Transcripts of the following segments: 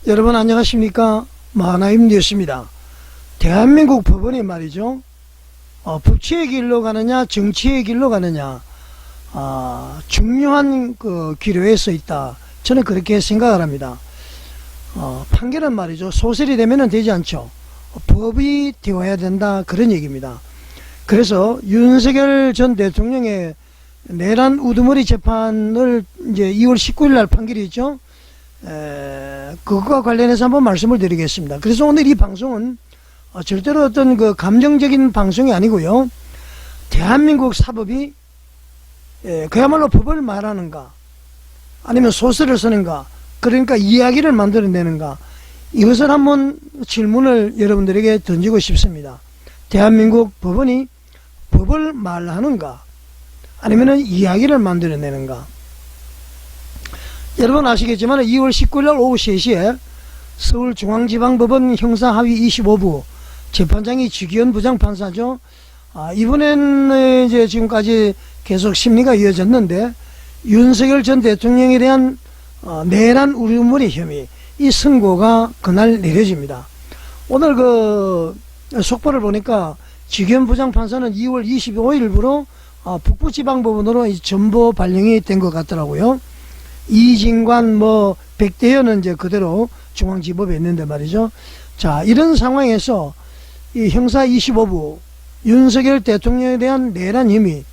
여러분 안녕하십니까? 마하나임 뉴스입니다. 대한민국 법원이 말이죠, 법치의 길로 가느냐 정치의 길로 가느냐, 중요한 그 기로에 서 있다, 저는 그렇게 생각을 합니다. 판결은 말이죠, 소설이 되면 되지 않죠. 법이 되어야 된다, 그런 얘기입니다. 그래서 윤석열 전 대통령의 내란 우두머리 재판을 이제 2월 19일 날 판결이 있죠. 그것과 관련해서 한번 말씀을 드리겠습니다. 그래서 오늘 이 방송은 절대로 어떤 그 감정적인 방송이 아니고요, 대한민국 사법이 그야말로 법을 말하는가 아니면 소설을 쓰는가, 그러니까 이야기를 만들어내는가, 이것을 한번 질문을 여러분들에게 던지고 싶습니다. 대한민국 법원이 법을 말하는가 아니면 이야기를 만들어내는가. 여러분 아시겠지만 2월 19일 오후 3시에 서울중앙지방법원 형사하위 25부 재판장이 주기현 부장판사죠. 이번에는 이제 지금까지 계속 심리가 이어졌는데, 윤석열 전 대통령에 대한 내란 우두머리 혐의, 이 선고가 그날 내려집니다. 오늘 그 속보를 보니까 주기현 부장판사는 2월 25일부로 북부지방법원으로 전보 발령이 된 것 같더라고요. 이진관 백대현은 이제 그대로 중앙지법에 있는데 말이죠. 자, 이런 상황에서 이 형사 25부 윤석열 대통령에 대한 내란 혐의,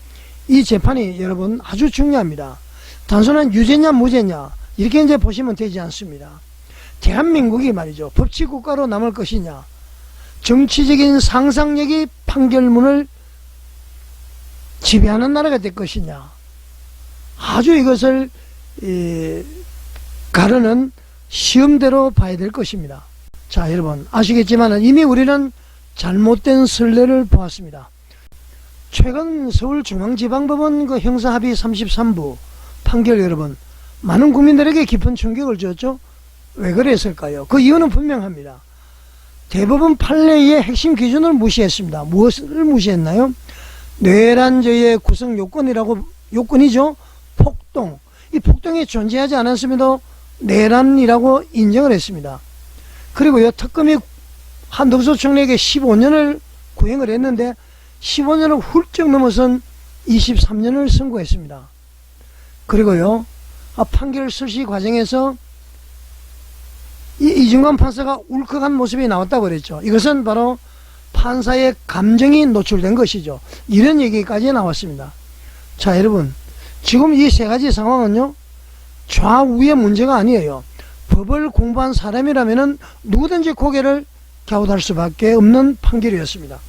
이 재판이 여러분 아주 중요합니다. 단순한 유죄냐 무죄냐 이렇게 이제 보시면 되지 않습니다. 대한민국이 말이죠, 법치국가로 남을 것이냐, 정치적인 상상력이 판결문을 지배하는 나라가 될 것이냐, 아주 이것을 가르는 시험대로 봐야 될 것입니다. 자, 여러분 아시겠지만 이미 우리는 잘못된 선례를 보았습니다. 최근 서울중앙지방법원 그 형사합의 33부 판결, 여러분 많은 국민들에게 깊은 충격을 주었죠. 왜 그랬을까요? 그 이유는 분명합니다. 대법원 판례의 핵심 기준을 무시했습니다. 무엇을 무시했나요? 내란죄의 구성 요건이죠. 폭동. 이 폭동이 존재하지 않았음에도 내란이라고 인정을 했습니다. 그리고요, 특검이 한덕수 총리에게 15년을 구형을 했는데 15년을 훌쩍 넘어선 23년을 선고했습니다. 그리고요, 판결 설시 과정에서 이중관 판사가 울컥한 모습이 나왔다고 그랬죠. 이것은 바로 판사의 감정이 노출된 것이죠. 이런 얘기까지 나왔습니다. 자, 여러분 지금 이 세 가지 상황은요, 좌우의 문제가 아니에요. 법을 공부한 사람이라면 누구든지 고개를 갸웃할 수밖에 없는 판결이었습니다.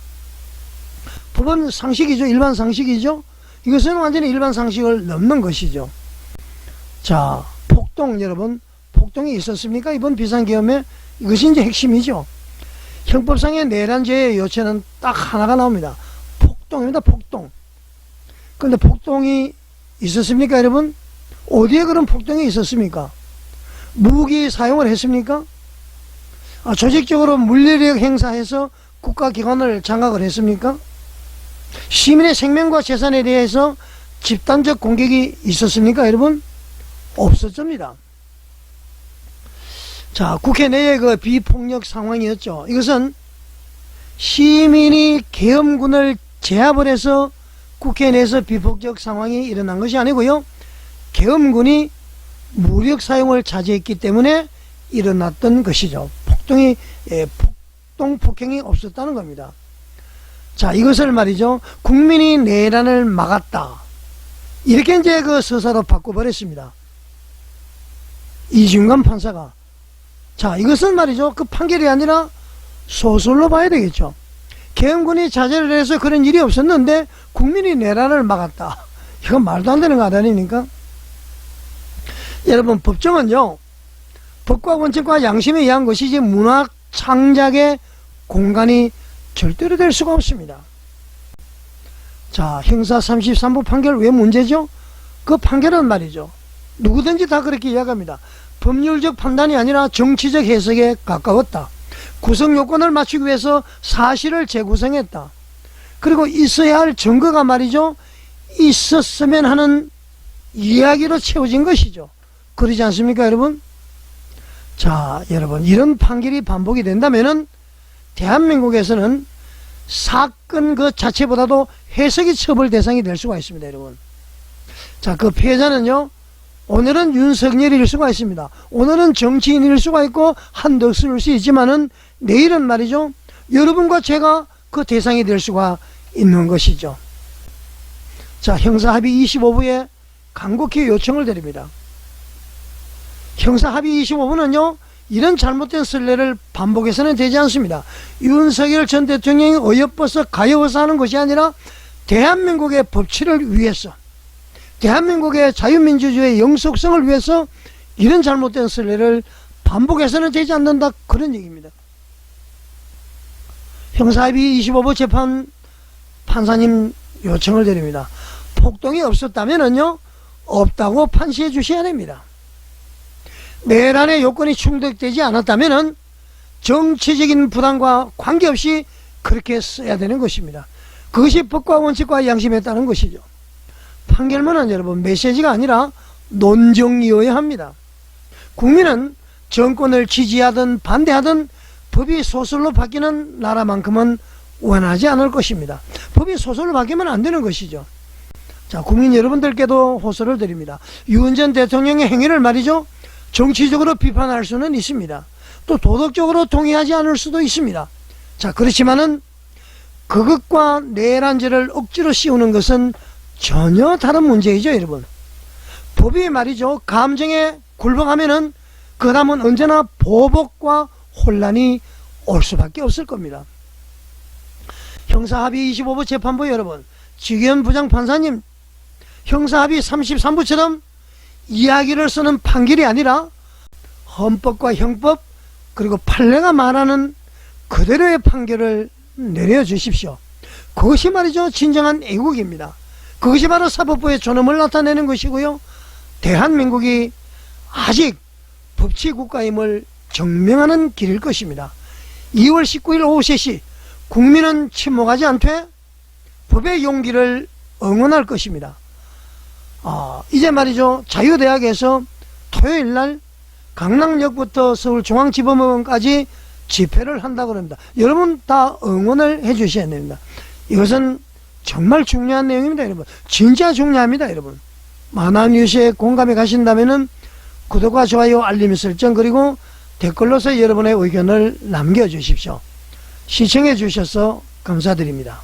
법은 상식이죠. 일반 상식이죠. 이것은 완전히 일반 상식을 넘는 것이죠. 자, 폭동, 여러분 폭동이 있었습니까? 이번 비상계엄에 이것이 이제 핵심이죠. 형법상의 내란죄의 요체는 딱 하나가 나옵니다. 폭동입니다. 폭동. 그런데 폭동이 있었습니까, 여러분? 어디에 그런 폭동이 있었습니까? 무기 사용을 했습니까? 조직적으로 물리력 행사해서 국가기관을 장악을 했습니까? 시민의 생명과 재산에 대해서 집단적 공격이 있었습니까, 여러분? 없었습니다. 자, 국회 내의 그 비폭력 상황이었죠. 이것은 시민이 계엄군을 제압을 해서 국회 내에서 비폭력 상황이 일어난 것이 아니고요, 계엄군이 무력 사용을 자제했기 때문에 일어났던 것이죠. 폭동이 없었다는 겁니다. 자, 이것을 말이죠, 국민이 내란을 막았다, 이렇게 이제 그 서사로 바꿔버렸습니다. 이중관 판사가. 자, 이것은 말이죠, 그 판결이 아니라 소설로 봐야 되겠죠. 계엄군이 자제를 해서 그런 일이 없었는데 국민이 내란을 막았다, 이건 말도 안 되는 거 아닙니까? 여러분, 법정은요, 법과 원칙과 양심에 의한 것이지 문학 창작의 공간이 절대로 될 수가 없습니다. 자, 형사 33부 판결 왜 문제죠? 그 판결은 말이죠, 누구든지 다 그렇게 이야기합니다. 법률적 판단이 아니라 정치적 해석에 가까웠다. 구성 요건을 맞추기 위해서 사실을 재구성했다. 그리고 있어야 할 증거가 말이죠, 있었으면 하는 이야기로 채워진 것이죠. 그러지 않습니까, 여러분? 자, 여러분, 이런 판결이 반복이 된다면은 대한민국에서는 사건 그 자체보다도 해석이 처벌 대상이 될 수가 있습니다, 여러분. 자, 그 피해자는요, 오늘은 윤석열일 수가 있습니다. 오늘은 정치인일 수가 있고 한덕수일 수 있지만은 내일은 말이죠, 여러분과 제가 그 대상이 될 수가 있는 것이죠. 자, 형사합의 25부에 간곡히 요청을 드립니다. 형사합의 25부는요, 이런 잘못된 선례를 반복해서는 되지 않습니다. 윤석열 전 대통령이 어여뻐서 가여워서 하는 것이 아니라 대한민국의 법치를 위해서, 대한민국의 자유민주주의의 영속성을 위해서 이런 잘못된 선례를 반복해서는 되지 않는다, 그런 얘기입니다. 형사합의 25부 재판 판사님 요청을 드립니다. 폭동이 없었다면요, 없다고 판시해 주셔야 됩니다. 내란의 요건이 충족되지 않았다면 정치적인 부담과 관계없이 그렇게 써야 되는 것입니다. 그것이 법과 원칙과 양심에 따른 것이죠. 판결문은 여러분 메시지가 아니라 논정이어야 합니다. 국민은 정권을 지지하든 반대하든 법이 소설로 바뀌는 나라만큼은 원하지 않을 것입니다. 법이 소설로 바뀌면 안 되는 것이죠. 자, 국민 여러분들께도 호소를 드립니다. 윤 전 대통령의 행위를 말이죠, 정치적으로 비판할 수는 있습니다. 또 도덕적으로 동의하지 않을 수도 있습니다. 자, 그렇지만은 그것과 내란죄를 억지로 씌우는 것은 전혀 다른 문제이죠, 여러분. 법이 말이죠, 감정에 굴복하면은 그 다음은 언제나 보복과 혼란이 올 수밖에 없을 겁니다. 형사합의 25부 재판부 여러분, 지기현 부장판사님, 형사합의 33부처럼 이야기를 쓰는 판결이 아니라 헌법과 형법 그리고 판례가 말하는 그대로의 판결을 내려주십시오. 그것이 말이죠, 진정한 애국입니다. 그것이 바로 사법부의 존엄을 나타내는 것이고요, 대한민국이 아직 법치국가임을 증명하는 길일 것입니다. 2월 19일 오후 3시 국민은 침묵하지 않되 법의 용기를 응원할 것입니다. 이제 말이죠, 자유대학에서 토요일날 강남역부터 서울중앙지법원까지 집회를 한다고 합니다. 여러분 다 응원을 해 주셔야 됩니다. 이것은 정말 중요한 내용입니다, 여러분. 진짜 중요합니다, 여러분. 만화 뉴스에 공감이 가신다면은 구독과 좋아요, 알림 설정, 그리고 댓글로서 여러분의 의견을 남겨주십시오. 시청해 주셔서 감사드립니다.